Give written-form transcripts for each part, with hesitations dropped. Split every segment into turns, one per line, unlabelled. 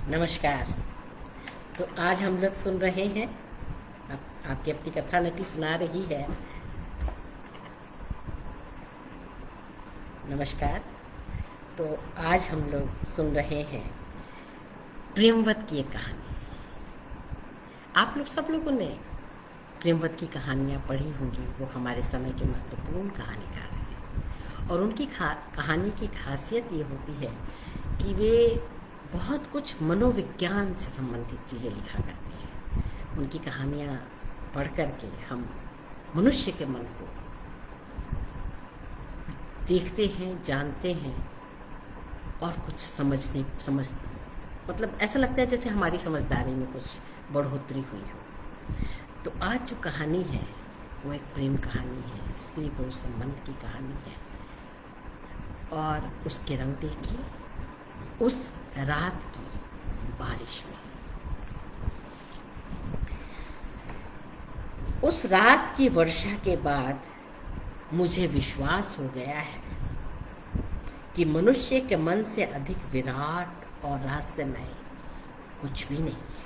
नमस्कार। तो आज हम लोग सुन रहे हैं, आपकी अपनी कथा नटी सुना रही है। नमस्कार। तो आज हम लोग सुन रहे हैं प्रेमवत की एक कहानी। आप लोग सब लोगों ने प्रेमवत की कहानियाँ पढ़ी होंगी। वो हमारे समय के महत्वपूर्ण कहानीकार हैं और उनकी कहानी की खासियत ये होती है कि वे बहुत कुछ मनोविज्ञान से संबंधित चीज़ें लिखा करते हैं। उनकी कहानियाँ पढ़ कर के हम मनुष्य के मन को देखते हैं, जानते हैं और कुछ समझ मतलब ऐसा लगता है जैसे हमारी समझदारी में कुछ बढ़ोतरी हुई हो। तो आज जो कहानी है वो एक प्रेम कहानी है, स्त्री पुरुष संबंध की कहानी है। और उसके रंग देखिए, उस रात की बारिश में। उस रात की वर्षा के बाद मुझे विश्वास हो गया है कि मनुष्य के मन से अधिक विराट और रहस्यमय कुछ भी नहीं है।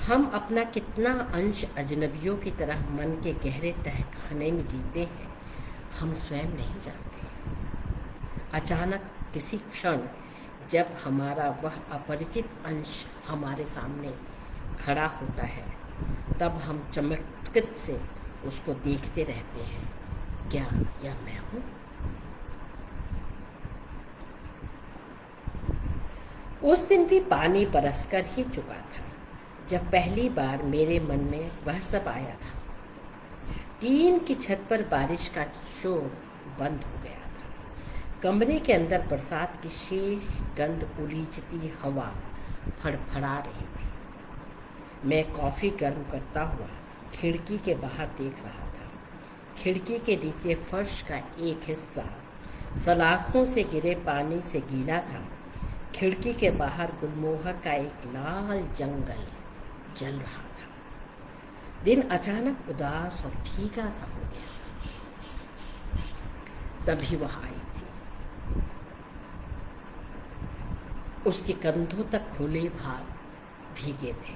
हम अपना कितना अंश अजनबियों की तरह मन के गहरे तहखाने में जीते हैं, हम स्वयं नहीं जानते। अचानक किसी क्षण जब हमारा वह अपरिचित अंश हमारे सामने खड़ा होता है, तब हम चमत्कृत से उसको देखते रहते हैं। क्या यह मैं हूँ? उस दिन भी पानी बरसकर ही चुका था जब पहली बार मेरे मन में वह सब आया था। टीन की छत पर बारिश का शोर बंद हो गया था। कमरे के अंदर बरसात की शेष गंध उलीचती हवा फड़फड़ा रही थी। मैं कॉफ़ी गर्म करता हुआ खिड़की के बाहर देख रहा था। खिड़की के नीचे फर्श का एक हिस्सा सलाखों से गिरे पानी से गीला था। खिड़की के बाहर गुलमोहर का एक लाल जंगल जल रहा था। दिन अचानक उदास और फीका सा हो गया। तभी वह आई थी। उसके कंधों तक खुले भाग भीगे थे।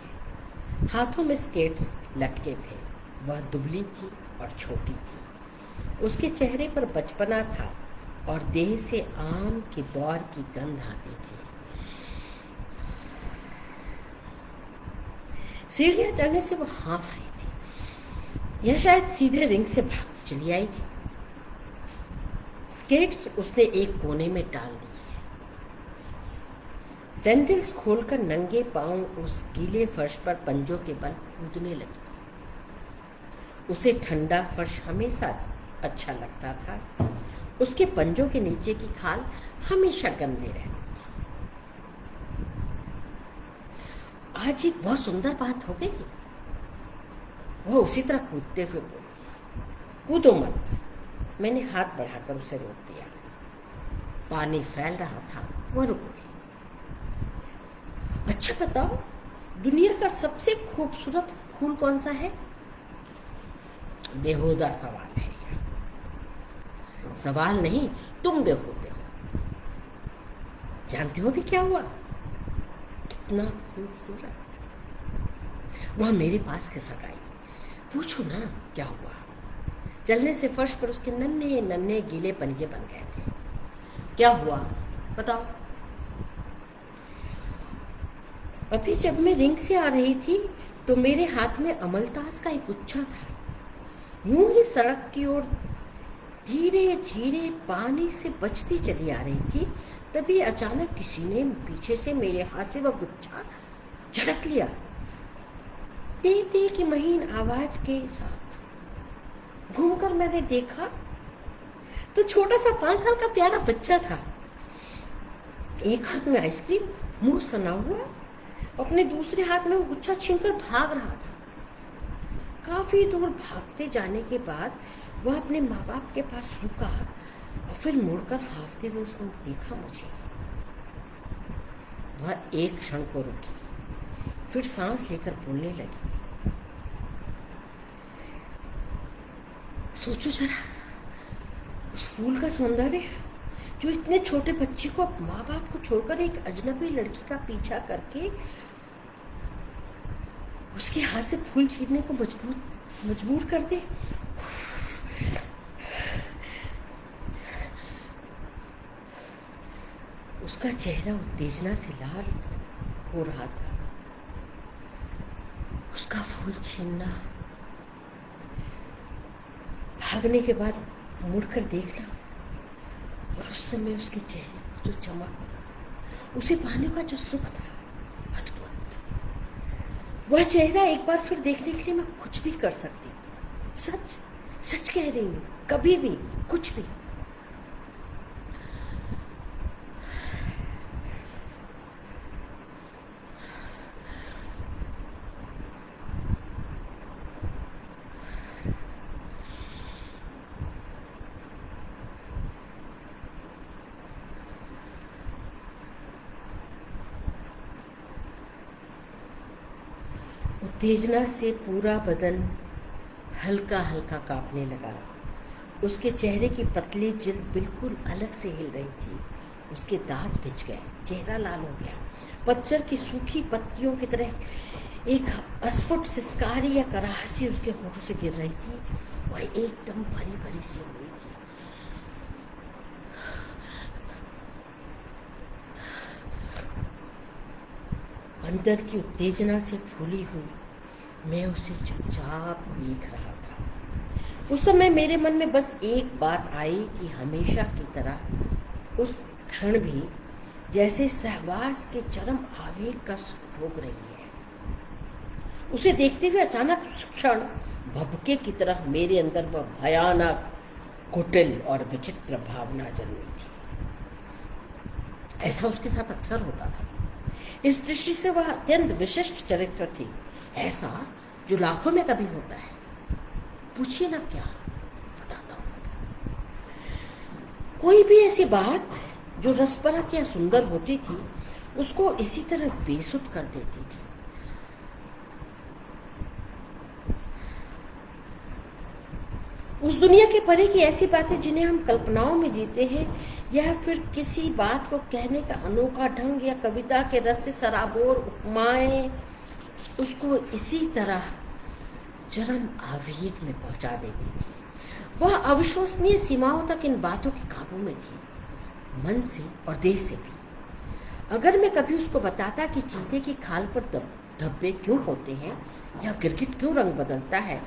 हाथों में स्केट्स लटके थे। वह दुबली थी और छोटी थी। उसके चेहरे पर बचपना था और देह से आम की बौर की गंध आती थी। सीढ़ियां चढ़ने से वो हाँफ रही थी। यह शायद सीधे रिंग से भागती चली आई थी। स्केट्स उसने एक कोने में डाल दिए। सैंडल्स खोलकर नंगे पांव उस गीले फर्श पर पंजों के बल कूदने लगी। उसे ठंडा फर्श हमेशा अच्छा लगता था। उसके पंजों के नीचे की खाल हमेशा गंदे रहती थी। आज एक बहुत सुंदर बात हो गई। वह उसी तरह कूदते हुए बोली, कूदो मत। मैंने हाथ बढ़ाकर उसे रोक दिया। पानी फैल रहा था। वह रुक गई। अच्छा बताओ, दुनिया का सबसे खूबसूरत फूल कौन सा है? बेहुदा सवाल है यह। सवाल नहीं, तुम बेहुदे हो। जानते हो भी क्या हुआ? कितना खूबसूरत। वह मेरे पास खिसक आई। पूछो ना क्या हुआ? चलने से फर्श पर उसके नन्हे नन्हे गीले पंजे बन गए थे। क्या हुआ बताओ? अभी जब मैं रिंग से आ रही थी तो मेरे हाथ में अमलतास का एक गुच्छा था। यूं ही सड़क की ओर धीरे धीरे पानी से बचती चली आ रही थी। तभी अचानक किसी ने पीछे से मेरे हाथ से वह गुच्छा झड़क लिया। ते ते की महीन आवाज के साथ घूमकर मैंने देखा तो छोटा सा 5 साल का प्यारा बच्चा था। एक हाथ में आइसक्रीम, मुंह सना हुआ, अपने दूसरे हाथ में वो गुच्छा छीनकर भाग रहा था। काफी दूर भागते जाने के बाद वह अपने माँ बाप के पास रुका और फिर मुड़कर हाफते हुए उसने देखा मुझे। वह एक क्षण को रुकी, फिर सांस लेकर बोलने लगी, सोचो जरा, उस फूल का सौंदर्य जो इतने छोटे बच्चे को माँ बाप को छोड़कर एक अजनबी लड़की का पीछा करके उसके हाथ से फूल छीनने को मजबूर कर दे। उसका चेहरा उत्तेजना से लाल हो रहा था। उसका फूल छीनना, भागने के बाद मुड़कर देखना, और उस समय उसके चेहरे पर जो चमक, उसे पाने का जो सुख था, अद्भुत। वह चेहरा एक बार फिर देखने के लिए मैं कुछ भी कर सकती हूँ। सच सच कह रही हूँ, कभी भी कुछ भी। उत्तेजना से पूरा बदन हल्का हल्का कांपने लगा। उसके चेहरे की पतली जिल्द बिल्कुल अलग से हिल रही थी। उसके दांत भिज गए, चेहरा लाल हो गया। पतझड़ की सूखी पत्तियों की तरह एक अस्फुट सिसकारी या कराहसी उसके होठों से गिर रही थी। वह एकदम भरी भरी सी हो गई थी। अंदर की उत्तेजना से फूली हुई मैं उसे चुपचाप देख रहा था। उस समय मेरे मन में बस एक बात आई कि हमेशा की तरह उस क्षण भी जैसे सहवास के चरम आवेग का सुख भोग रही है। उसे देखते हुए अचानक उस क्षण भभके की तरह मेरे अंदर वह भयानक, कुटिल और विचित्र भावना जन्मी थी। ऐसा उसके साथ अक्सर होता था। इस दृष्टि से वह अत्यंत विशिष्ट चरित्र थी, ऐसा जो लाखों में कभी होता है। पूछिए ना क्या, बताता हूँ। कोई भी ऐसी बात जो रसपरक या सुंदर होती थी, उसको इसी तरह बेसुध कर देती थी। उस दुनिया के परे की ऐसी बातें जिन्हें हम कल्पनाओं में जीते हैं, या फिर किसी बात को कहने का अनोखा ढंग या कविता के रस से सराबोर उपमाएं उसको इसी तरह चरम आवेग में पहुंचा देती थी। वह अविश्वसनीय सीमाओं तक इन बातों के काबू में थी, मन से और देह से भी। अगर मैं कभी उसको बताता कि चीते की खाल पर धब्बे क्यों होते हैं, या गिरगिट क्यों रंग बदलता है,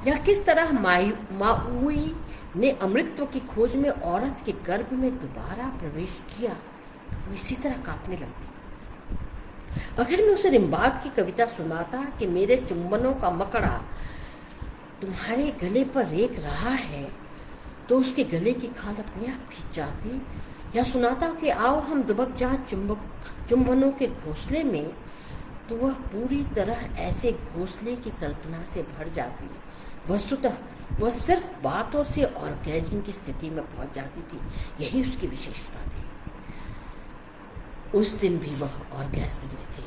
या किस तरह माउई ने अमृतत्व की खोज में औरत के गर्भ में दोबारा प्रवेश किया, तो वो इसी तरह कांपने लगती। अगर मैं उसे रिम्बार्ड की कविता सुनाता कि मेरे चुंबनों का मकड़ा तुम्हारे गले पर रेख रहा है, तो उसके गले की खाल अपने आप खिंच जाती। या सुनाता कि आओ हम दुबक जाएं चुंबनों के घोंसले में, तो वह पूरी तरह ऐसे घोंसले की कल्पना से भर जाती। वस्तुतः वह सिर्फ बातों से ऑर्गेज्म की स्थिति में पहुंच जाती थी। यही उसकी विशेषता थी। उस दिन भी वह ऑर्गेज्म में थी।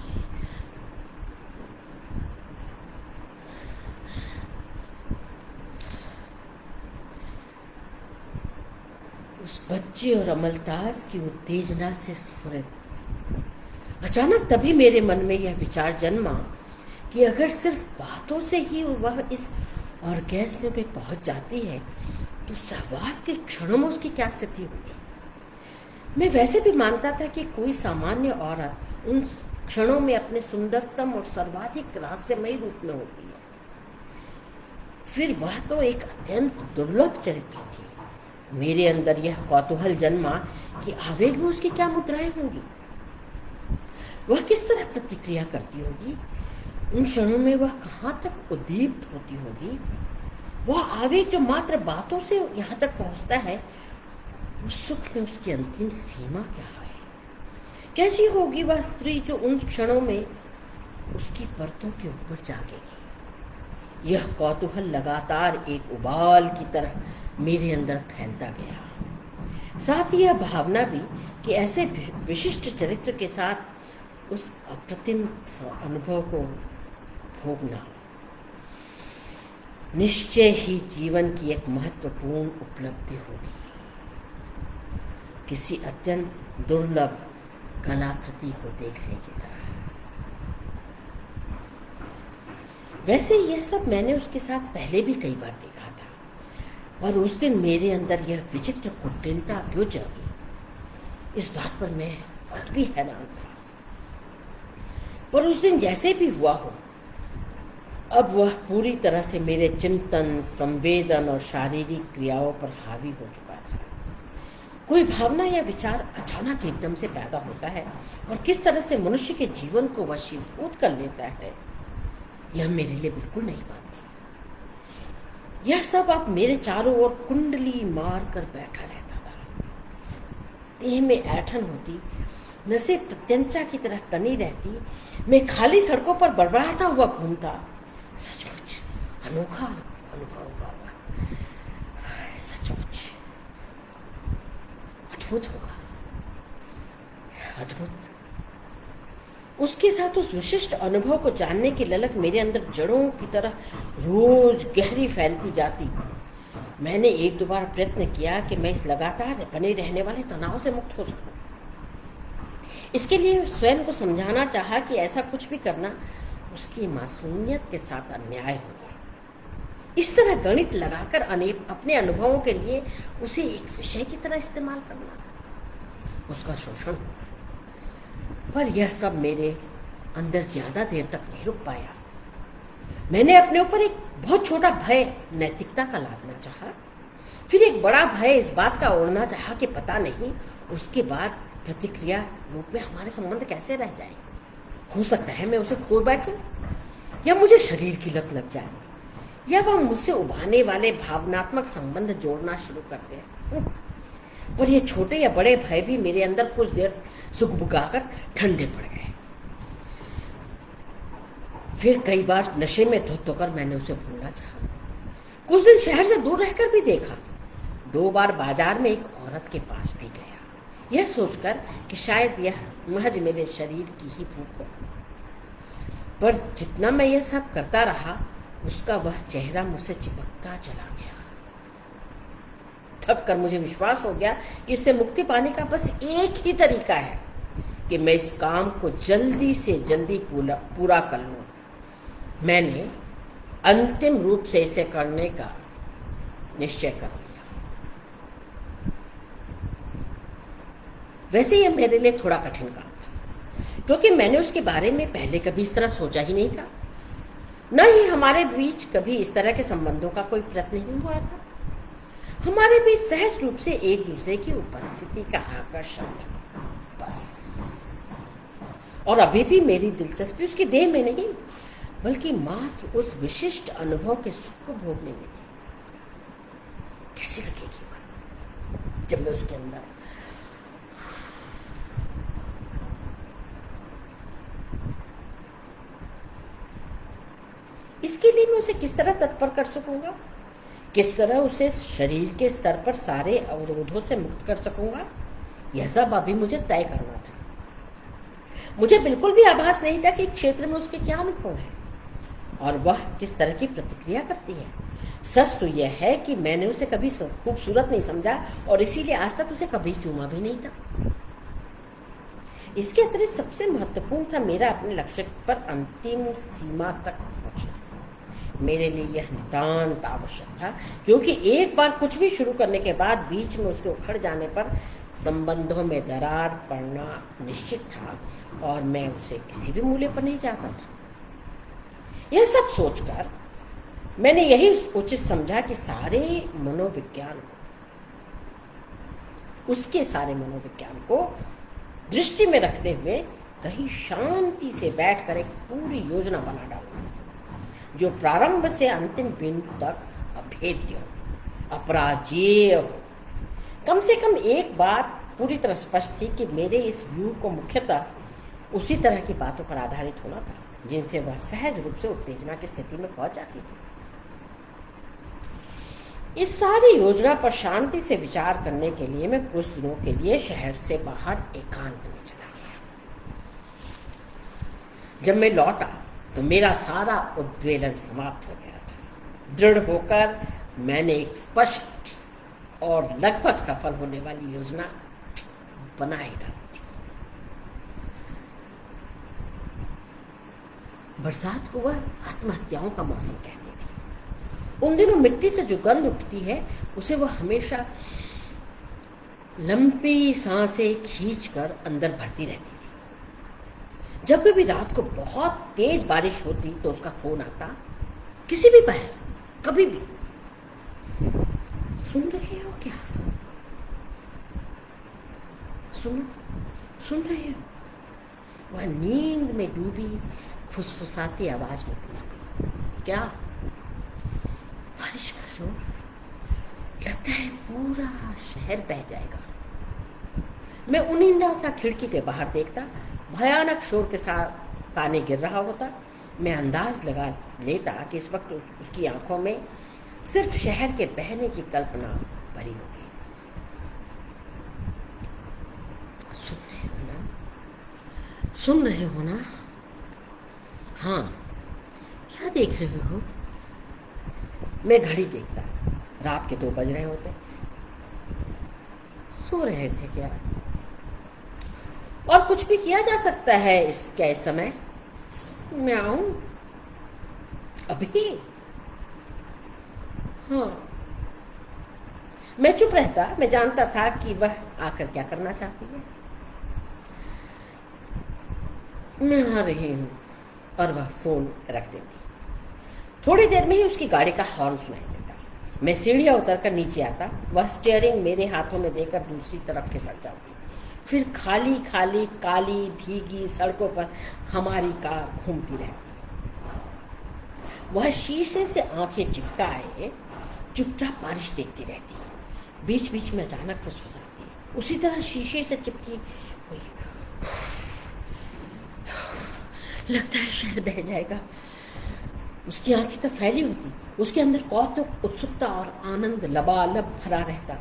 उस बच्चे और अमलतास की उत्तेजना से स्फुरित अचानक तभी मेरे मन में यह विचार जन्मा कि अगर सिर्फ बातों से ही वह इस ऑर्गेज्म में पहुंच जाती है, तो सहवास के क्षणों में उसकी क्या स्थिति होगी। मैं वैसे भी मानता था कि कोई सामान्य औरत उन क्षणों में अपने सुंदरतम और सर्वाधिक रहस्यमयी रूप में होती है। फिर वह तो एक अत्यंत दुर्लभ चरित्र थी। मेरे अंदर यह कौतूहल जन्मा कि आवेग में उसकी क्या मुद्राएं होंगी, वह किस तरह प्रतिक्रिया करती होगी, उन क्षणों में वह कहाँ तक उद्दीप्त होती होगी। वह आवेग जो मात्र बातों से यहाँ तक पहुँचता है, उस सुख में उसकी अंतिम सीमा क्या है। कैसी होगी वह स्त्री जो उन क्षणों में उसकी परतों के ऊपर जागेगी। यह कौतूहल लगातार एक उबाल की तरह मेरे अंदर फैलता गया। साथ ही यह भावना भी कि ऐसे विशिष्ट चरित्र के साथ उस अप्रतिम अनुभव को भोगना निश्चय ही जीवन की एक महत्वपूर्ण उपलब्धि होगी। किसी अत्यंत दुर्लभ कलाकृति को देखने की तरह। वैसे यह सब मैंने उसके साथ पहले भी कई बार देखा था, पर उस दिन मेरे अंदर यह विचित्र कुटिलता क्यों जागी, इस बात पर मैं खुद भी हैरान था। पर उस दिन जैसे भी हुआ हो, अब वह पूरी तरह से मेरे चिंतन, संवेदन और शारीरिक क्रियाओं पर हावी हो चुका था। कोई भावना या विचार अचानक एकदम से पैदा होता है और किस तरह से मनुष्य के जीवन को वशीभूत कर लेता है, यह मेरे लिए बिल्कुल नई बात थी। यह सब अब मेरे चारों ओर कुंडली मार कर बैठा रहता था। देह में ऐंठन होती, नसें प्रत्यंचा की तरह तनी रहती, मैं खाली सड़कों पर बड़बड़ाता हुआ घूमता। सचमुच अनोखा अनुभव होगा, सचमुच अद्भुत होगा, अद्भुत। उसके साथ उस विशिष्ट अनुभव को जानने की ललक मेरे अंदर जड़ों की तरह रोज गहरी फैलती जाती। मैंने एक दो बार प्रयत्न किया कि मैं इस लगातार बने रहने वाले तनाव से मुक्त हो सकूं। इसके लिए स्वयं को समझाना चाहा कि ऐसा कुछ भी करना उसकी मासूमियत के साथ अन्याय होगा। इस तरह गणित लगाकर अपने अनुभवों के लिए उसे एक विषय की तरह इस्तेमाल करना उसका शोषण होगा। पर यह सब मेरे अंदर ज्यादा देर तक नहीं रुक पाया। मैंने अपने ऊपर एक बहुत छोटा भय नैतिकता का लादना चाहा, फिर एक बड़ा भय इस बात का ओढ़ना चाहा कि पता नहीं उसके बाद प्रतिक्रिया रूप में हमारे संबंध कैसे रह जाए। हो सकता है मैं उसे खो बैठूं, या मुझे शरीर की लत लग जाए, या वह मुझसे उभारने वाले भावनात्मक संबंध जोड़ना शुरू कर दे। पर ये छोटे या बड़े भय भी मेरे अंदर कुछ देर सुगबुगाकर ठंडे पड़ गए। फिर कई बार नशे में धुत होकर मैंने उसे भूलना चाहा। कुछ दिन शहर से दूर रहकर भी देखा। 2 बार बाजार में एक औरत के पास भी गया, यह सोचकर कि शायद यह महज मेरे शरीर की ही भूख हो। पर जितना मैं यह सब करता रहा, उसका वह चेहरा मुझसे चिपकता चला गया। थक कर मुझे विश्वास हो गया कि इससे मुक्ति पाने का बस एक ही तरीका है कि मैं इस काम को जल्दी से जल्दी पूरा कर लूं। मैंने अंतिम रूप से इसे करने का निश्चय कर लिया। वैसे यह मेरे लिए थोड़ा कठिन काम था, क्योंकि मैंने उसके बारे में पहले कभी इस तरह सोचा ही नहीं था। न ही हमारे बीच कभी इस तरह के संबंधों का कोई प्रयत्न नहीं हुआ था। हमारे बीच सहज रूप से एक दूसरे की उपस्थिति का आकर्षण था, बस। और अभी भी मेरी दिलचस्पी उसकी देह में नहीं, बल्कि मात्र उस विशिष्ट अनुभव के सुख को भोगने में थी। कैसी लगेगी वह जब मैं उसके अंदर इसके लिए मैं उसे किस तरह तत्पर कर सकूंगा, किस तरह उसे शरीर के स्तर पर सारे अवरोधों से मुक्त कर सकूंगा, यह सब अभी मुझे तय करना था। मुझे बिल्कुल भी आभास नहीं था कि इस क्षेत्र में उसके क्या अनुभव है और वह किस तरह की प्रतिक्रिया करती है। सच तो यह है कि मैंने उसे कभी खूबसूरत नहीं समझा और इसीलिए आज तक उसे कभी चूमा भी नहीं था। इसके अतिरिक्त सबसे महत्वपूर्ण था मेरा अपने लक्ष्य पर अंतिम सीमा तक पहुंचना। मेरे लिए यह नितांत आवश्यक था, क्योंकि एक बार कुछ भी शुरू करने के बाद बीच में उसके उखड़ जाने पर संबंधों में दरार पड़ना निश्चित था और मैं उसे किसी भी मूल्य पर नहीं चाहता था। यह सब सोचकर मैंने यही उचित समझा कि उसके सारे मनोविज्ञान को दृष्टि में रखते हुए कहीं शांति से बैठकर एक पूरी योजना बना डालूं, जो प्रारंभ से अंतिम बिंदु तक अभेद्य हो, अपराजेय हो। कम से कम एक बात पूरी तरह स्पष्ट थी कि मेरे इस व्यू को मुख्यतः उसी तरह की बातों पर आधारित होना था जिनसे वह सहज रूप से उत्तेजना की स्थिति में पहुंच जाती थी। इस सारी योजना पर शांति से विचार करने के लिए मैं कुछ दिनों के लिए शहर से बाहर एकांत में चला गया। जब मैं लौटा तो मेरा सारा उद्वेलन समाप्त हो गया था। दृढ़ होकर मैंने एक स्पष्ट और लगभग सफल होने वाली योजना बनाए डाली थी। बरसात को वह आत्महत्याओं का मौसम कहती थी। उन दिनों मिट्टी से जो गंध उठती है उसे वह हमेशा लंबी सांसें खींचकर अंदर भरती रहती थी। जब कभी रात को बहुत तेज बारिश होती तो उसका फोन आता, किसी भी पहर, कभी भी। सुन रहे हो क्या? सुन रहे हो? वह नींद में डूबी फुसफुसाती आवाज में पूछती। क्या? बारिश का शोर। लगता है पूरा शहर बह जाएगा। मैं उनिंदा सा खिड़की के बाहर देखता, भयानक शोर के साथ पानी गिर रहा होता। मैं अंदाज लगा लेता कि इस वक्त उसकी आंखों में सिर्फ शहर के बहने की कल्पना भरी होगी। सुन रहे हो ना? हाँ, क्या देख रहे हो? मैं घड़ी देखता, रात के 2 बज रहे होते। सो रहे थे क्या? और कुछ भी किया जा सकता है इस समय? मैं आऊं अभी? हाँ। मैं चुप रहता। मैं जानता था कि वह आकर क्या करना चाहती है। मैं आ रही हूं। और वह फोन रख देती। थोड़ी देर में ही उसकी गाड़ी का हॉर्न सुनाई देता। मैं सीढ़ियां उतरकर नीचे आता। वह स्टीयरिंग मेरे हाथों में देकर दूसरी तरफ खिसक जाती। फिर खाली खाली काली भीगी सड़कों पर हमारी कार घूमती रहती। वह शीशे से आंखें चिपकाए चुपचाप बारिश देखती रहती। बीच बीच में अचानक फुसफुसाती। उसी तरह शीशे से चिपकी हुई। लगता है शहर बह जाएगा। उसकी आंखें तो फैली होती। उसके अंदर कौतुक, उत्सुकता और आनंद लबालब भरा रहता।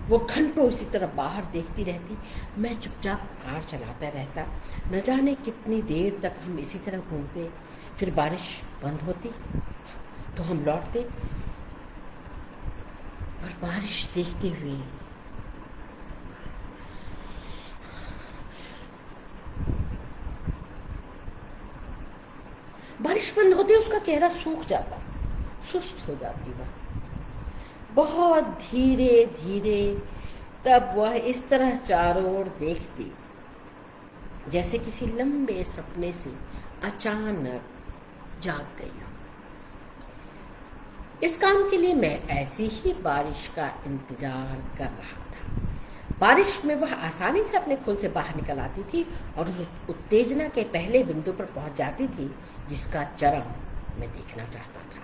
वो घंटों इसी तरह बाहर देखती रहती। मैं चुपचाप कार चलाता रहता। न जाने कितनी देर तक हम इसी तरह घूमते। फिर बारिश बंद होती तो हम लौटते और बारिश देखते हुए बारिश बंद होते उसका चेहरा सूख जाता, सुस्त हो जाती वह। बहुत धीरे धीरे तब वह इस तरह चारों ओर देखती जैसे किसी लंबे सपने से अचानक जाग गई हो। इस काम के लिए मैं ऐसी ही बारिश का इंतजार कर रहा था। बारिश में वह आसानी से अपने खुल से बाहर निकल आती थी और उस उत्तेजना के पहले बिंदु पर पहुंच जाती थी जिसका चरम मैं देखना चाहता था।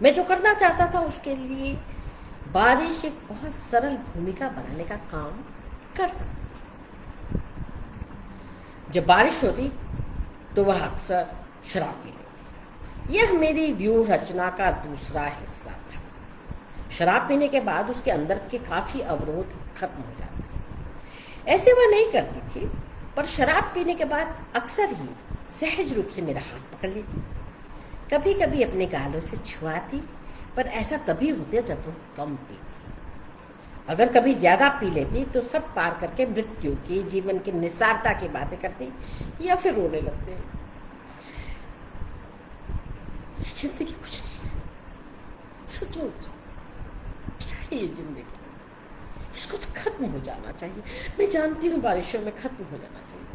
मैं जो करना चाहता था उसके लिए बारिश एक बहुत सरल भूमिका बनाने का काम कर सकती थी। जब बारिश होती तो वह अक्सर शराब पी लेती। यह मेरी व्यूह रचना का दूसरा हिस्सा था। शराब पीने के बाद उसके अंदर के काफी अवरोध खत्म हो जाते। ऐसे वह नहीं करती थी, पर शराब पीने के बाद अक्सर ही सहज रूप से मेरा हाथ पकड़ लेती। कभी कभी अपने गालों से छुआती, पर ऐसा तभी होता जब वो कम पीती। अगर कभी ज्यादा पी लेती तो सब पार करके मृत्यु की, जीवन की निस्सारता की बातें करती या फिर रोने लगते। जिंदगी कुछ नहीं है, सचमुच क्या है ये जिंदगी? इसको तो खत्म हो जाना चाहिए। मैं जानती हूँ बारिशों में खत्म हो जाना चाहिए।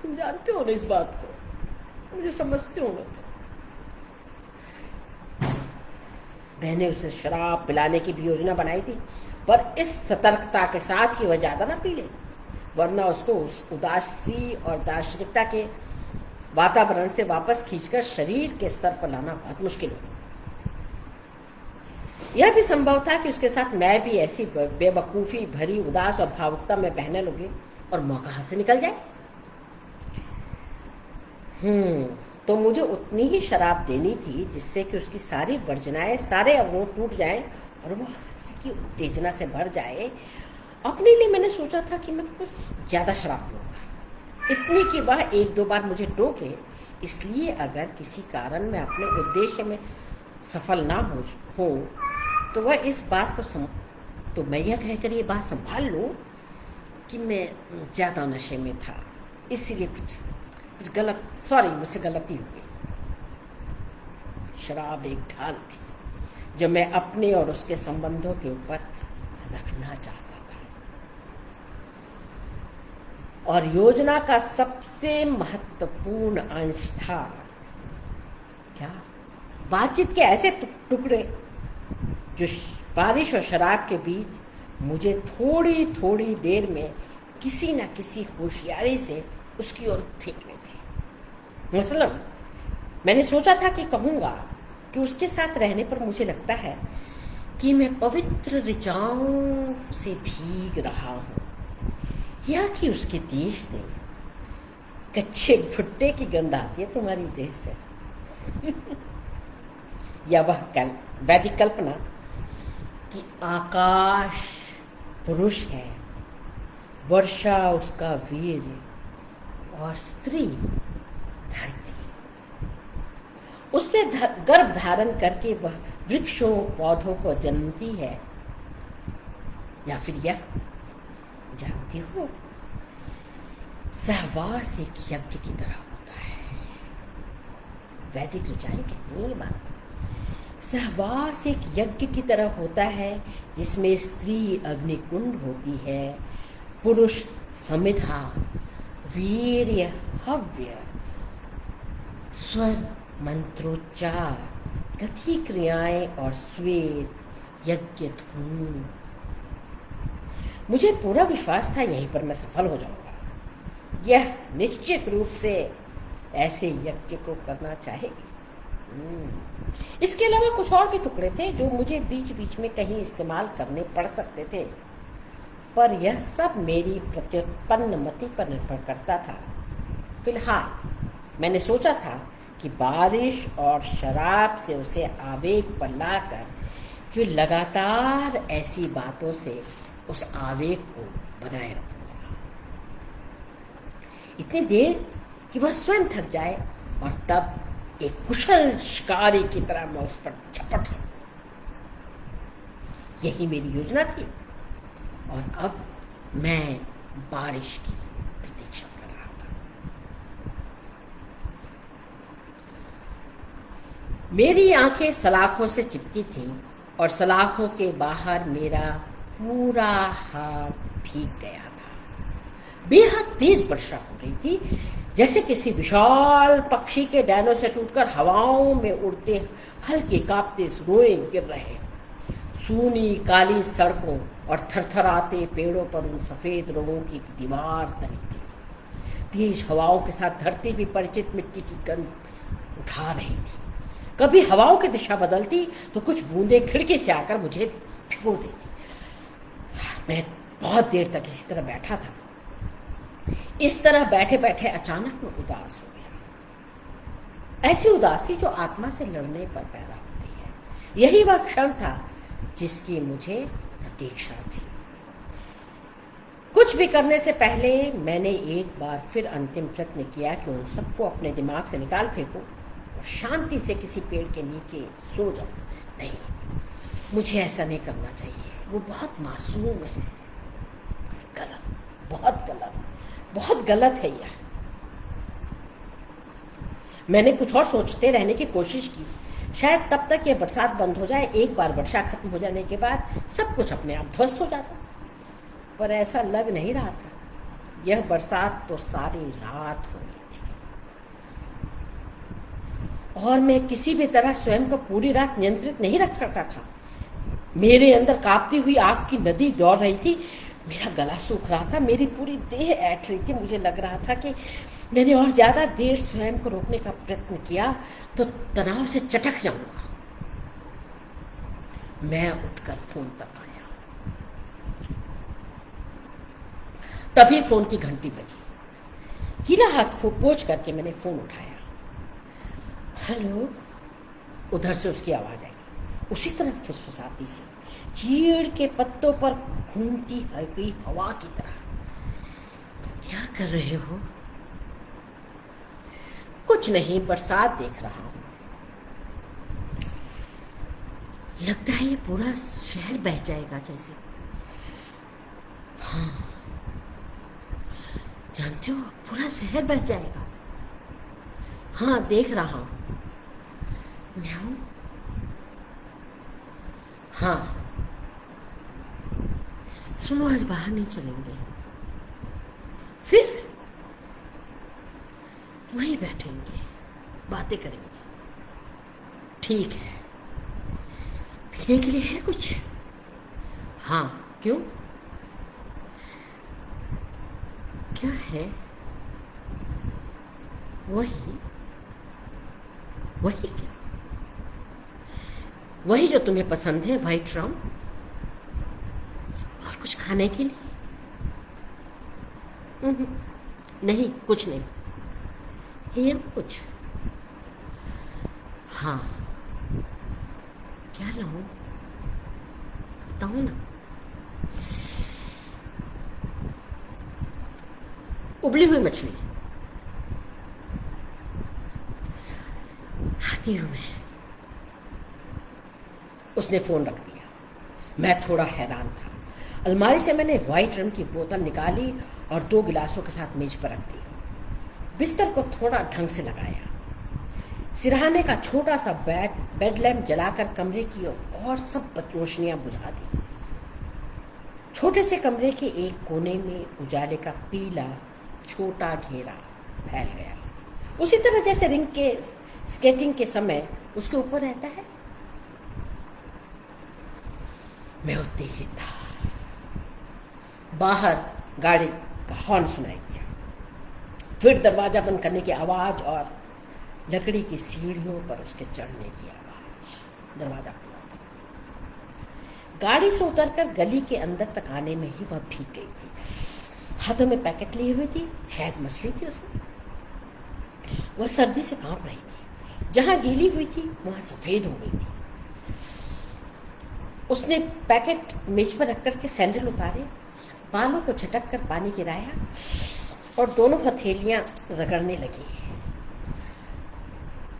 तुम जानते हो ना इस बात को, मुझे समझते हो ना। मैंने उसे शराब पिलाने की भी योजना बनाई थी, पर इस सतर्कता के साथ कि वह ज्यादा ना पी ले, वरना उसको उस उदासी और दार्शनिकता के वातावरण से वापस खींचकर शरीर के स्तर पर लाना बहुत मुश्किल हो। यह भी संभव था कि उसके साथ मैं भी ऐसी बेवकूफ़ी भरी उदास और भावुकता में बहने लगे और मौका हाथ से निकल जाए। तो मुझे उतनी ही शराब देनी थी जिससे कि उसकी सारी वर्जनाएं, सारे अवरोध टूट जाएं और वो हल्की उत्तेजना से भर जाए। अपने लिए मैंने सोचा था कि मैं कुछ ज़्यादा शराब पीऊँगा, इतनी कि वह 1-2 बार मुझे टोके। इसलिए अगर किसी कारण मैं अपने उद्देश्य में सफल ना हो तो वह इस बात को तो मैं यह कहकर ये बात संभाल लूँ कि मैं ज़्यादा नशे में था, इसीलिए कुछ गलत, सॉरी मुझसे गलती हो गई। शराब एक ढाल थी जो मैं अपने और उसके संबंधों के ऊपर रखना चाहता था, और योजना का सबसे महत्वपूर्ण अंश था क्या, बातचीत के ऐसे टुकड़े जो बारिश और शराब के बीच मुझे थोड़ी थोड़ी देर में किसी न किसी होशियारी से उसकी ओर फेंकने थे। मसलन मैंने सोचा था कि कहूँगा कि उसके साथ रहने पर मुझे लगता है कि मैं पवित्र ऋचाओं से भीग रहा हूँ, या कि उसके देश से कच्चे भुट्टे की गंध आती है तुम्हारी देह से या वह वैदिक कल्पना कि आकाश पुरुष है, वर्षा उसका वीर और स्त्री धरती, उससे गर्भ धारण करके वह वृक्षों पौधों को जन्मती है। या फिर यह जानती हो, सहवास एक यज्ञ की तरह होता है। वैदिक ऋचाएं कहती है बात, सहवास एक यज्ञ की तरह होता है जिसमें स्त्री अग्निकुंड होती है, पुरुष समिधा, वीर्य हव्य, स्वर मंत्रोच्चार, गति क्रियाएं और श्वेत यज्ञ धूम। मुझे पूरा विश्वास था यहीं पर मैं सफल हो जाऊंगा। यह निश्चित रूप से ऐसे यज्ञ को करना चाहेगी। इसके अलावा कुछ और भी टुकड़े थे जो मुझे बीच बीच में कहीं इस्तेमाल करने पड़ सकते थे, पर यह सब मेरी प्रत्युत्पन्न मति पर निर्भर करता था। फिलहाल मैंने सोचा था कि बारिश और शराब से उसे आवेग पर लाकर फिर लगातार ऐसी बातों से उस आवेग को बनाए रखूंगा, इतनी देर कि वह स्वयं थक जाए, और तब एक कुशल शिकारी की तरह मैं उस पर झपट सकूं। यही मेरी योजना थी, और अब मैं बारिश की प्रतीक्षा कर रहा था। मेरी आंखें सलाखों से चिपकी थीं, और सलाखों के बाहर मेरा पूरा हाथ भीग गया था। बेहद तेज वर्षा हो रही थी, जैसे किसी विशाल पक्षी के डैनों से टूटकर हवाओं में उड़ते हल्के कांपते रोएं गिर रहे। सूनी काली सड़कों और थरथराते पेड़ों पर उन सफेद रंगों की दीवार तनी थी। तेज हवाओं के साथ धरती भी परिचित मिट्टी की गंध उठा रही थी। कभी हवाओं की दिशा बदलती तो कुछ बूंदें खिड़की से आकर मुझे भिगो देती। मैं बहुत देर तक इसी तरह बैठा था। इस तरह बैठे बैठे अचानक मैं उदास हो गया, ऐसी उदासी जो आत्मा से लड़ने पर पैदा होती है। यही वह क्षण था जिसकी मुझे प्रतीक्षा थी। कुछ भी करने से पहले मैंने एक बार फिर अंतिम प्रयत्न किया कि उन सबको अपने दिमाग से निकाल फेंकूं और शांति से किसी पेड़ के नीचे सो जाऊं। नहीं, मुझे ऐसा नहीं करना चाहिए, वो बहुत मासूम है। गलत, बहुत गलत, बहुत गलत है यह। मैंने कुछ और सोचते रहने की कोशिश की, शायद तब तक यह बरसात बंद हो जाए। एक बार वर्षा खत्म हो जाने के बाद सब कुछ अपने आप ध्वस्त हो जाता, पर ऐसा लग नहीं रहा था। यह बरसात तो सारी रात होनी थी, और मैं किसी भी तरह स्वयं को पूरी रात नियंत्रित नहीं रख सकता था। मेरे अंदर कांपती हुई आग की नदी दौड़ रही थी, मेरा गला सूख रहा था, मेरी पूरी देह ऐठ रही थी। मुझे लग रहा था कि मैंने और ज़्यादा देर स्वयं को रोकने का प्रयत्न किया तो तनाव से चटक जाऊंगा। मैं उठकर फोन तक आया, तभी फोन की घंटी बजी। गीला हाथ पोंछ करके मैंने फोन उठाया। हेलो, उधर से उसकी आवाज आई, उसी तरह फुसफुसाती सी, चीड़ के पत्तों पर घूमती हल्की हवा की तरह। क्या कर रहे हो? कुछ नहीं, बरसात देख रहा हूं। लगता है ये पूरा शहर बह जाएगा जैसे। हाँ, जानते हो पूरा शहर बह जाएगा। हाँ देख रहा हूँ। म्याऊं। हाँ सुनो, आज बाहर नहीं चलेंगे, फिर वहीं बैठेंगे, बातें करेंगे। ठीक है, पीने के लिए है कुछ? हाँ क्यों, क्या है? वही वही क्या? वही जो तुम्हें पसंद है, व्हाइट रम। और कुछ खाने के लिए? नहीं, कुछ नहीं। ये कुछ? हाँ, क्या लाऊं बताओ ना। उबली हुई मछली। आती हूं मैं। उसने फोन रख दिया। मैं थोड़ा हैरान था। अलमारी से मैंने व्हाइट रम की बोतल निकाली और 2 गिलासों के साथ मेज पर रख दी। बिस्तर को थोड़ा ढंग से लगाया। सिरहाने का छोटा सा बेड लैम्प जलाकर कमरे की और सब रोशनियां बुझा दी। छोटे से कमरे के एक कोने में उजाले का पीला छोटा घेरा फैल गया, उसी तरह जैसे रिंग के स्केटिंग के समय उसके ऊपर रहता है। मैं उत्तेजित था। बाहर गाड़ी का हॉर्न सुनाई दिया, फिर दरवाजा बंद करने की आवाज और लकड़ी की सीढ़ियों पर उसके चढ़ने की आवाज। दरवाजा खुला था। गाड़ी से उतरकर गली के अंदर तक आने में ही वह भीग गई थी। हाथों में पैकेट लिए हुई थी, शायद मछली थी उसमें। वह सर्दी से कांप रही थी। जहां गीली हुई थी वहां सफेद हो गई थी। उसने पैकेट मेज पर रख करके सैंडल उतारे, बालों को झटक कर पानी गिराया और दोनों हथेलियां रगड़ने लगी।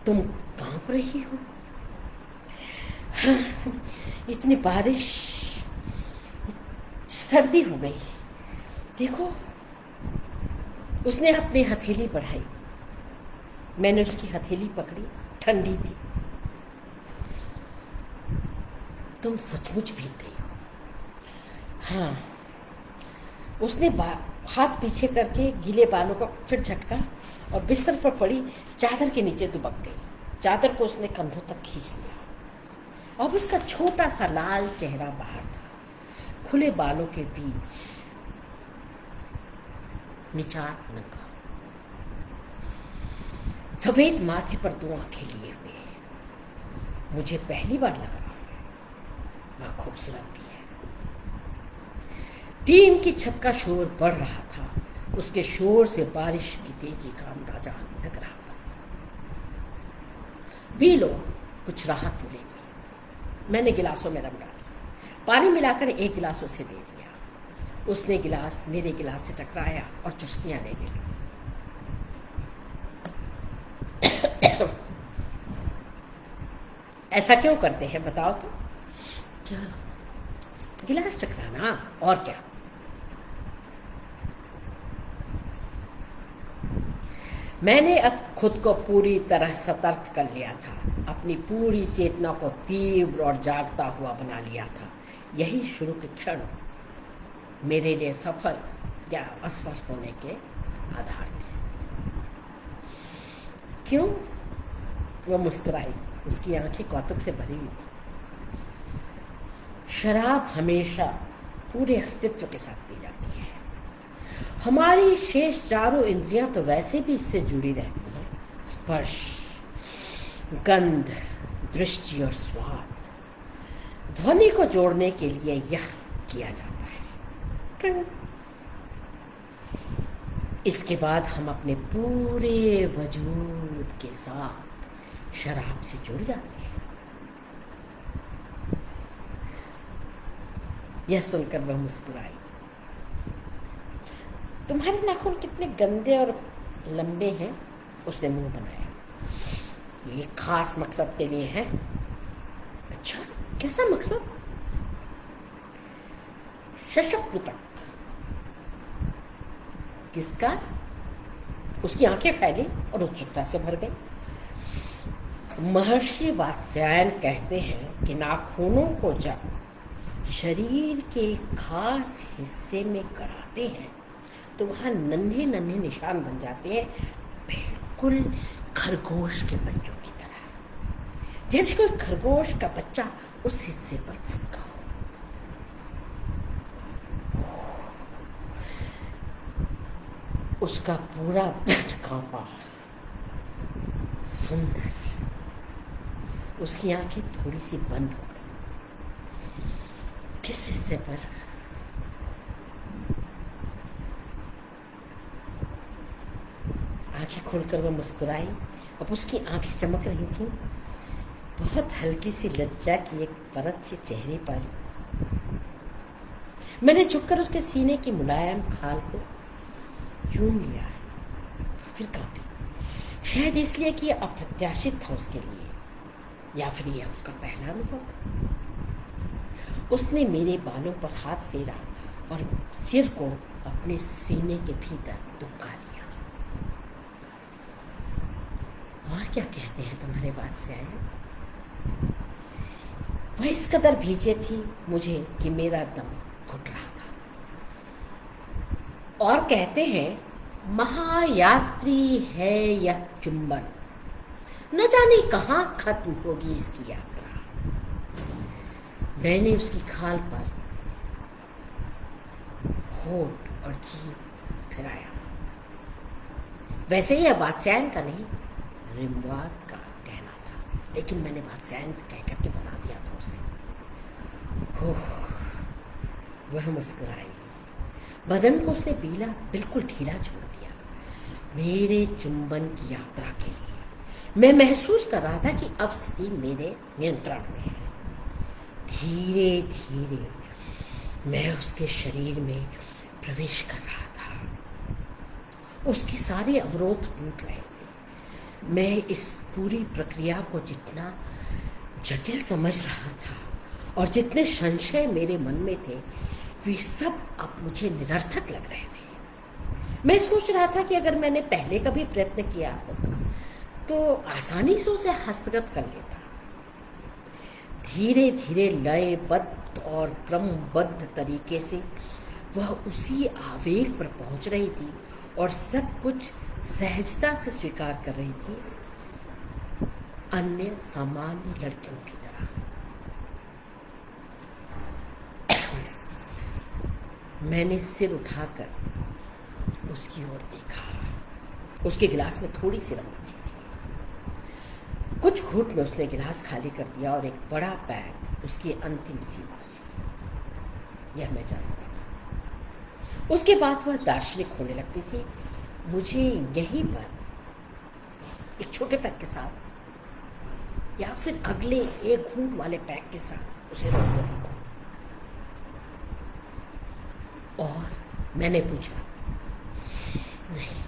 तुम कांप रही हो? हाँ, इतनी बारिश, सर्दी हो गई। देखो, उसने अपनी हथेली बढ़ाई। मैंने उसकी हथेली पकड़ी, ठंडी थी। तुम सचमुच भीग गई हो। हाँ। उसने हाथ पीछे करके गीले बालों को फिर झटका और बिस्तर पर पड़ी चादर के नीचे दुबक गई। चादर को उसने कंधों तक खींच लिया। अब उसका छोटा सा लाल चेहरा बाहर था, खुले बालों के बीच निचार नंगा, सफेद माथे पर 2 आंखें लिए हुए। मुझे पहली बार लगा वह खूबसूरत भी है। टीन की छत का शोर बढ़ रहा था। उसके शोर से बारिश की तेजी का अंदाजा लग रहा था। पी लो, कुछ राहत मिलेगी। मैंने गिलासों में रम डाला, पानी मिलाकर 1 गिलास उसे दे दिया। उसने गिलास मेरे गिलास से टकराया और चुस्कियां लेने लगी। ऐसा क्यों करते हैं बताओ तो? क्या? गिलास टकराना, और क्या? मैंने अब खुद को पूरी तरह सतर्क कर लिया था, अपनी पूरी चेतना को तीव्र और जागता हुआ बना लिया था। यही शुरू के क्षण मेरे लिए सफल या असफल होने के आधार थे। क्यों? वो मुस्कुराई, उसकी आंखें कौतुक से भरी हुई। शराब हमेशा पूरे अस्तित्व के साथ पी जाती है। हमारी शेष चारों इंद्रियां तो वैसे भी इससे जुड़ी रहती हैं। स्पर्श, गंध, दृष्टि और स्वाद। ध्वनि को जोड़ने के लिए यह किया जाता है। इसके बाद हम अपने पूरे वजूद के साथ शराब से जुड़ जाते हैं। यह सुनकर वह मुस्कुराई। तुम्हारे नाखून कितने गंदे और लंबे हैं, उसने मुंह बनाया। ये खास मकसद के लिए है। अच्छा, कैसा मकसद? सशक्त तक। किसका? उसकी आंखें फैली और उत्सुकता से भर गई। महर्षि वात्स्यायन कहते हैं कि नाखूनों को जब शरीर के खास हिस्से में गड़ाते हैं तो वहाँ नन्हे नन्हे निशान बन जाते हैं, बिल्कुल खरगोश के बच्चों की तरह, जैसे कोई खरगोश का बच्चा उस हिस्से पर फुटका हो। उसका पूरा पेट कांपा। सुंदर। उसकी आंखें थोड़ी सी बंद हो गई। किस हिस्से पर? आंखें खोलकर वह मुस्कुराई। अब उसकी आंखें चमक रही थीं। बहुत हल्की सी लज्जा की एक परत सी चेहरे पर। मैंने झुककर उसके सीने की मुलायम खाल को चूम लिया। फिर कांपी, शायद इसलिए कि यह अप्रत्याशित था उसके लिए, या फिर यह उसका पहला अनुभव। उसने मेरे बालों पर हाथ फेरा और सिर को अपने सीने के भीतर दुबका लिया। और क्या कहते हैं तुम्हारे वात्स्यायन? वह इस कदर भीजे थी मुझे कि मेरा दम घुट रहा था। और कहते हैं महायात्री है यह चुंबन, न जाने कहाँ खत्म होगी इसकी यात्रा। मैंने उसकी खाल पर होठ और जीभ फिराया। वैसे ही यह वात्स्यायन का नहीं, रिम्बार्ड का कहना था, लेकिन मैंने वात्स्यायन से कह करके बता दिया था उसे। वह मुस्कुराई। बदन को उसने बिल्कुल ढीला छोड़ दिया मेरे चुंबन की यात्रा के लिए। मैं महसूस कर रहा था कि अब स्थिति मेरे नियंत्रण में है। धीरे धीरे मैं उसके शरीर में प्रवेश कर रहा था। उसके सारे अवरोध टूट रहे थे। मैं इस पूरी प्रक्रिया को जितना जटिल समझ रहा था और जितने संशय मेरे मन में थे, वे सब अब मुझे निरर्थक लग रहे थे। मैं सोच रहा था कि अगर मैंने पहले कभी प्रयत्न किया होता तो आसानी से उसे हस्तगत कर लेता। धीरे धीरे लयबद्ध और क्रमबद्ध तरीके से वह उसी आवेग पर पहुंच रही थी और सब कुछ सहजता से स्वीकार कर रही थी, अन्य सामान्य लड़कियों की तरह। मैंने सिर उठाकर उसकी ओर देखा। उसके गिलास में थोड़ी सी रम बची थी। कुछ घूंट में उसने गिलास खाली कर दिया और एक बड़ा पैक उसकी अंतिम सीमा थी, यह मैं जानता था। उसके बाद वह दार्शनिक होने लगती थी। मुझे यहीं पर एक छोटे पैक के साथ या फिर अगले एक घूंट वाले पैक के साथ उसे रोक देना। और मैंने पूछा, नहीं।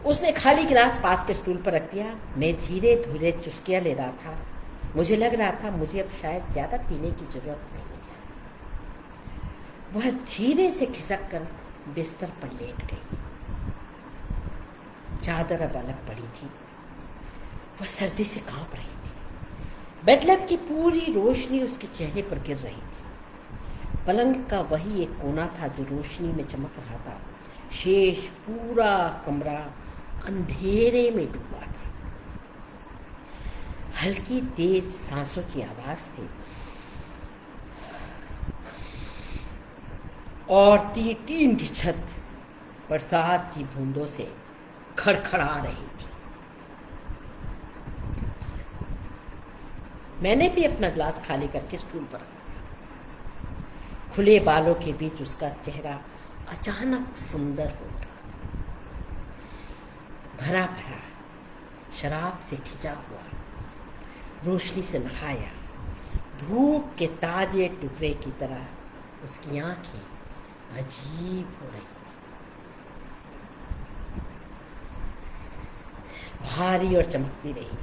उसने खाली गिलास पास के स्टूल पर रख दिया। मैं धीरे धीरे चुस्कियां ले रहा था। मुझे लग रहा था मुझे अब शायद ज्यादा पीने की जरूरत नहीं है। वह धीरे से खिसक कर बिस्तर पर लेट गई। चादर अब अलग पड़ी थी। वह सर्दी से कांप रही थी। बेडलैम्प की पूरी रोशनी उसके चेहरे पर गिर रही थी। पलंग का वही एक कोना था जो रोशनी में चमक रहा था। शेष पूरा कमरा अंधेरे में डूबा था। हल्की तेज सांसों की आवाज थी और टीन की छत बरसात की बूंदों से खड़खड़ा रही थी। मैंने भी अपना ग्लास खाली करके स्टूल पर रख दिया। खुले बालों के बीच उसका चेहरा अचानक सुंदर हो उठा था। भरा भरा, शराब से खिंचा हुआ, रोशनी से नहाया, धूप के ताजे टुकड़े की तरह उसकी आंखें अजीब हो रही थी, भारी और चमकती रही।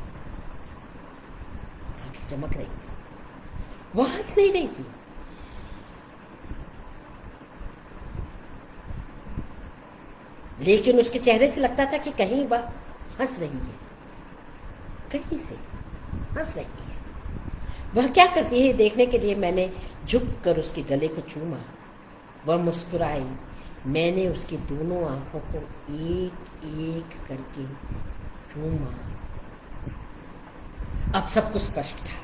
आंखें चमक रही थी, वह हंस नहीं रही थी। लेकिन उसके चेहरे से लगता था कि कहीं वह हंस रही है, कहीं से हंस रही है। वह क्या करती है देखने के लिए मैंने झुक कर उसके गले को चूमा। वह मुस्कुराई। मैंने उसकी दोनों आंखों को एक एक करके चूमा। अब सब कुछ स्पष्ट था।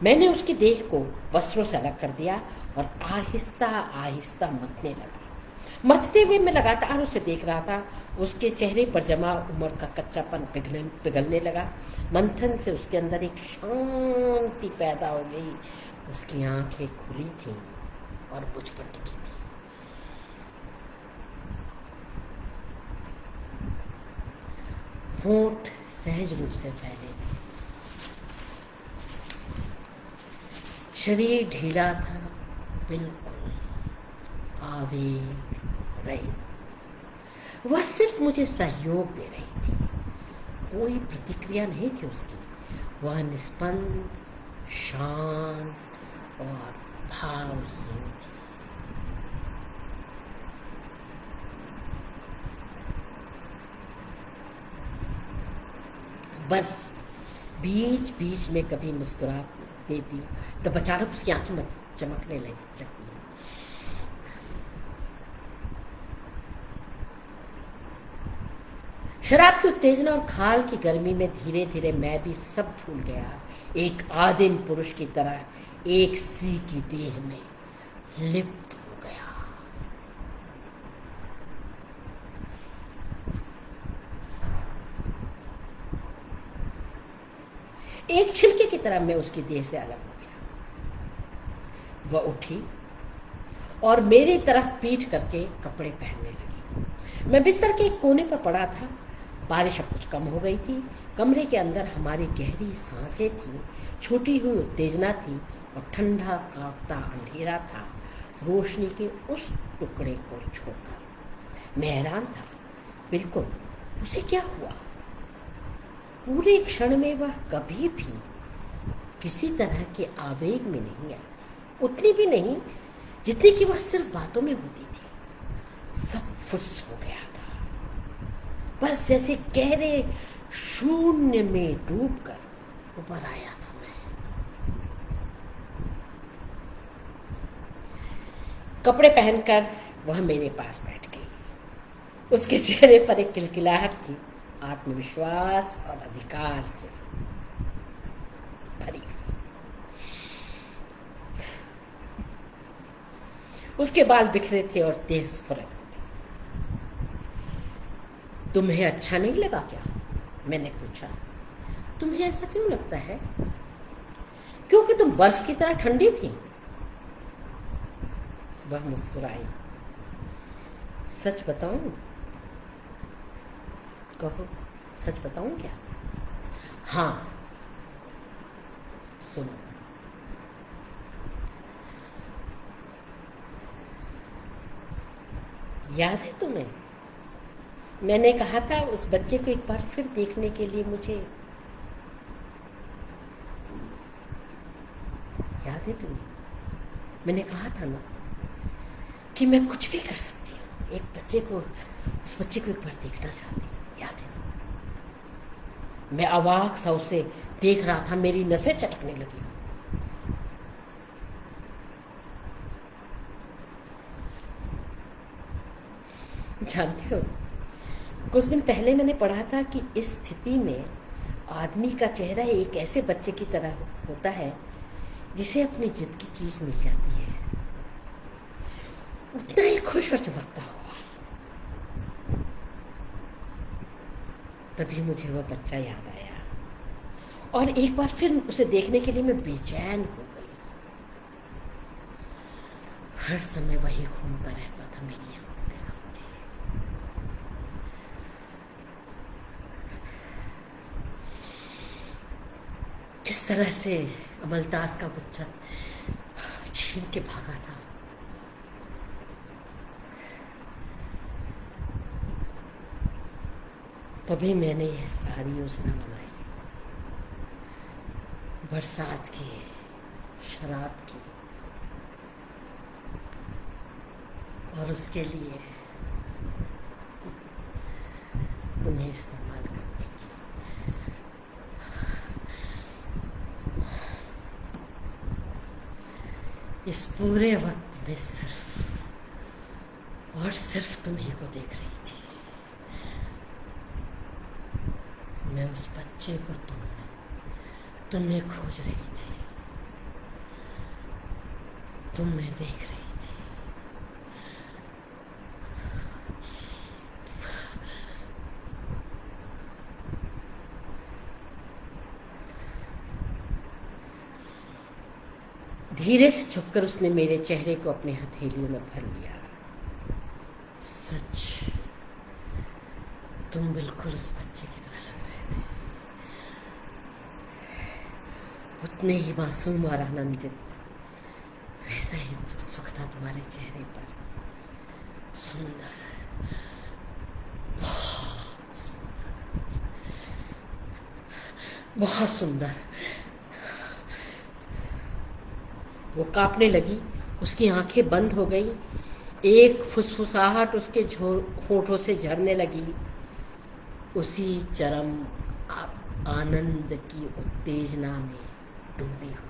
मैंने उसकी देह को वस्त्रों से अलग कर दिया और आहिस्ता आहिस्ता मथने लगा। मथते हुए मैं लगातार उसे देख रहा था। उसके चेहरे पर जमा उम्र का कच्चापन पिघलने लगा। मंथन से उसके अंदर एक शांति पैदा हो गई। उसकी आंखें खुली थीं और मुझ पर टिकी थी। होंठ सहज रूप से फैले थे। शरीर ढीला था, बिल्कुल आवेग रहित। वह सिर्फ मुझे सहयोग दे रही थी, कोई प्रतिक्रिया नहीं थी उसकी। वह निष्पन्द, शांत और भावहीन थी। बस बीच बीच में कभी मुस्कुरा देती तो अचानक उसकी आंखें चमकने लगती। शराब की उत्तेजना और खाल की गर्मी में धीरे धीरे मैं भी सब भूल गया। एक आदिम पुरुष की तरह एक स्त्री की देह में लिप्त हो गया। एक छिलके की तरह मैं उसकी देह से अलग हो गया। वह उठी और मेरी तरफ पीठ करके कपड़े पहनने लगी। मैं बिस्तर के एक कोने पर पड़ा था। बारिश अब कुछ कम हो गई थी। कमरे के अंदर हमारी गहरी सांसें थी, छूटी हुई उत्तेजना थी और ठंडा कांपता अंधेरा था रोशनी के उस टुकड़े को छोड़कर। मैं हैरान था, बिल्कुल उसे क्या हुआ। पूरे क्षण में वह कभी भी किसी तरह के आवेग में नहीं आई थी, उतनी भी नहीं जितनी कि वह सिर्फ बातों में होती थी। सब फुस हो गया था, बस जैसे गहरे शून्य में डूबकर ऊपर आया था मैं। कपड़े पहनकर वह मेरे पास बैठ गई। उसके चेहरे पर एक किलकिलाहट थी, आत्मविश्वास और अधिकार से भरी हुई। उसके बाल बिखरे थे और तेज स्फुरत। तुम्हें अच्छा नहीं लगा क्या? मैंने पूछा। तुम्हें ऐसा क्यों लगता है? क्योंकि तुम बर्फ की तरह ठंडी थी। वह मुस्कुराई। सच बताऊं? कहो, सच बताऊं क्या? हाँ, सुनो। याद है तुम्हें? मैंने कहा था उस बच्चे को एक बार फिर देखने के लिए मुझे। याद है तुम्हें? मैंने कहा था ना कि मैं कुछ भी कर सकती हूँ। एक बच्चे को, उस बच्चे को एक बार देखना चाहती हूँ। याद है ना? मैं अवाक सा उसे देख रहा था, मेरी नसें चटकने लगी। जानते हो, कुछ दिन पहले मैंने पढ़ा था कि इस स्थिति में आदमी का चेहरा एक ऐसे बच्चे की तरह होता है जिसे अपनी जिद की चीज मिल जाती है, उतना ही खुश और चमकता होगा। तभी मुझे वह बच्चा याद आया और एक बार फिर उसे देखने के लिए मैं बेचैन हो गई। हर समय वही घूमता रहता था मेरी आंखों के सामने। किस तरह से अमलतास का गुच्छा छीन के भागा था। तभी मैंने यह सारी योजना बनाई, बरसात की, शराब की, और उसके लिए तुम्हें इस्तेमाल करने की। इस पूरे वक्त में सिर्फ और सिर्फ तुम्ही को देख रही थी। मैं उस बच्चे को तुम्हें खोज रही थी, तुम्हें देख रही थी। धीरे से झुककर उसने मेरे चेहरे को अपने हथेलियों में भर लिया। सच, तुम बिल्कुल उस बच्चे की तरह लग रहे थे, उतने ही मासूम और आनंदित। वैसा ही सुख था तुम्हारे चेहरे पर। सुंदर, बहुत सुंदर, बहुत सुंदर। वो कांपने लगी, उसकी आंखें बंद हो गई, एक फुसफुसाहट उसके होठों से झरने लगी, उसी चरम आनंद की उत्तेजना में डूबी हुई।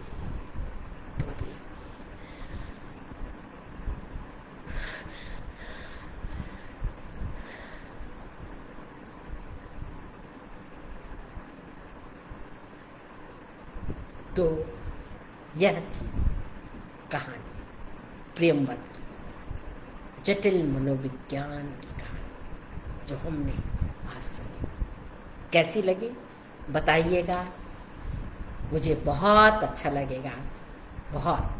तो यह थी कहानी प्रेमवत की, जटिल मनोविज्ञान की कहानी जो हमने आज सुनी। कैसी लगी बताइएगा, मुझे बहुत अच्छा लगेगा, बहुत।